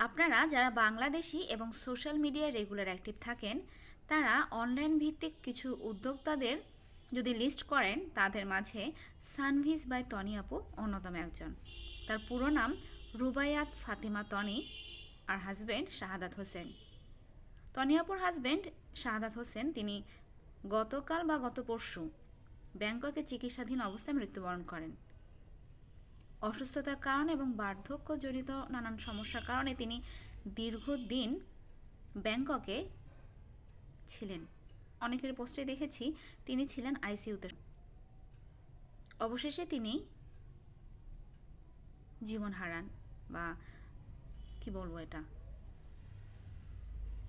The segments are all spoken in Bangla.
আপনারা যারা বাংলাদেশি এবং সোশ্যাল মিডিয়ায় রেগুলার অ্যাক্টিভ থাকেন তারা অনলাইন ভিত্তিক কিছু উদ্যোক্তাদের যদি লিস্ট করেন তাদের মাঝে সানভিজ বাই তনি আপু অন্যতম একজন। তার পুরো নাম রুবাইয়াত ফাতিমা তনি আর হাজব্যান্ড শাহাদাত হোসেন। তনি আপুর হাজব্যান্ড শাহাদাত হোসেন তিনি গতকাল বা গত পরশু ব্যাংককে চিকিৎসাধীন অবস্থায় মৃত্যুবরণ করেন। অসুস্থতার কারণে এবং বার্ধক্য জড়িত নানান সমস্যার কারণে তিনি দীর্ঘদিন ব্যাংককে ছিলেন। অনেকের পোস্টে দেখেছি তিনি ছিলেন আইসিইউতে। অবশেষে তিনি জীবন হারান, বা কি বলবো, এটা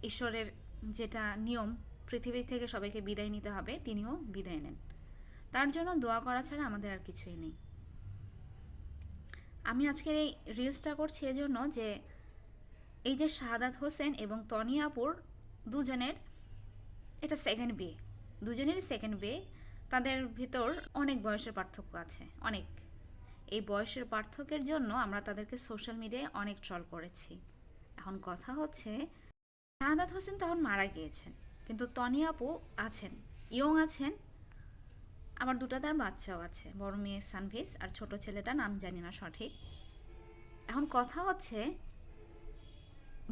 ঈশ্বরের যেটা নিয়ম, পৃথিবী থেকে সবাইকে বিদায় নিতে হবে, তিনিও বিদায় নেন। তার জন্য দোয়া করা ছাড়া আমাদের আর কিছুই নেই। আমি আজকের এই রিলসটা করছি এজন্য যে এই যে শাহাদাত হোসেন এবং তনি আপুর দুজনের এটা সেকেন্ড বিয়ে, দুজনেরই সেকেন্ড বিয়ে। তাদের ভিতর অনেক বয়সের পার্থক্য আছে, অনেক। এই বয়সের পার্থক্যের জন্য আমরা তাদেরকে সোশ্যাল মিডিয়ায় অনেক ট্রল করেছি। এখন কথা হচ্ছে, শাহাদাত হোসেন তখন মারা গিয়েছেন, কিন্তু তনি আপু আছেন, ইয়ং আছেন, আবার দুটো তার বাচ্চাও আছে, বড় মেয়ে সানভিজ আর ছোট ছেলেটা নাম জানি না সঠিক। এখন কথা হচ্ছে,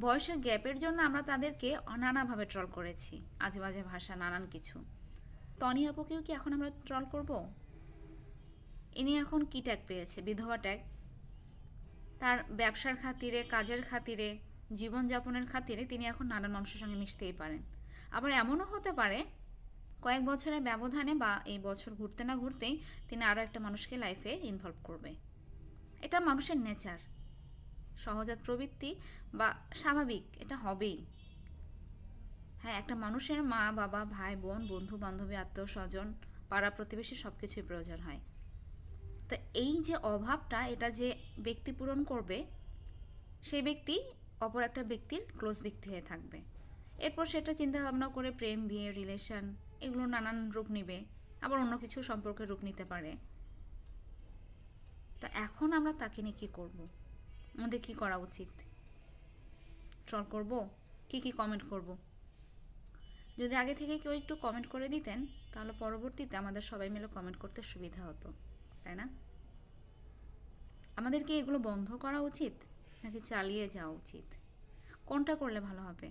বয়সের গ্যাপের জন্য আমরা তাদেরকে নানাভাবে ট্রল করেছি, আজে বাজে ভাষা, নানান কিছু। তনি আপুকেও কি এখন আমরা ট্রল করব? ইনি এখন কি ট্যাগ পেয়েছে? বিধবা ট্যাগ। তার ব্যবসার খাতিরে, কাজের খাতিরে, জীবনযাপনের খাতিরে তিনি এখন নানান মানুষের সঙ্গে মিশতেই পারেন। আবার এমনও হতে পারে কয়েক বছরের ব্যবধানে বা এই বছর ঘুরতে না ঘুরতেই তিনি আরও একটা মানুষকে লাইফে ইনভলভ করবে। এটা মানুষের নেচার, সহজাত প্রবৃত্তি বা স্বাভাবিক, এটা হবেই। হ্যাঁ, একটা মানুষের মা বাবা, ভাই বোন, বন্ধু বান্ধবী, আত্মীয় স্বজন, পাড়া প্রতিবেশী সব কিছুই প্রয়োজন হয়। তো এই যে অভাবটা, এটা যে ব্যক্তি পূরণ করবে, সেই ব্যক্তি অপর একটা ব্যক্তির ক্লোজ ব্যক্তি হয়ে থাকবে। এরপর সেটা চিন্তা ভাবনা করে প্রেম, বিয়ে, রিলেশন, এগুলো নানান রূপ নিবে, আবার অন্য কিছু সম্পর্কের রূপ নিতে পারে। তা এখন আমরা তাকে নিয়ে কী করব? আমাদের কি করা উচিত? ট্রল করব? কি কমেন্ট করব? যদি আগে থেকে কেউ একটু কমেন্ট করে দিতেন তাহলে পরবর্তীতে আমাদের সবাই মিলে কমেন্ট করতে সুবিধা হতো, তাই না? আমাদের কি এগুলো বন্ধ করা উচিত নাকি চালিয়ে যাওয়া উচিত? কোনটা করলে ভালো হবে?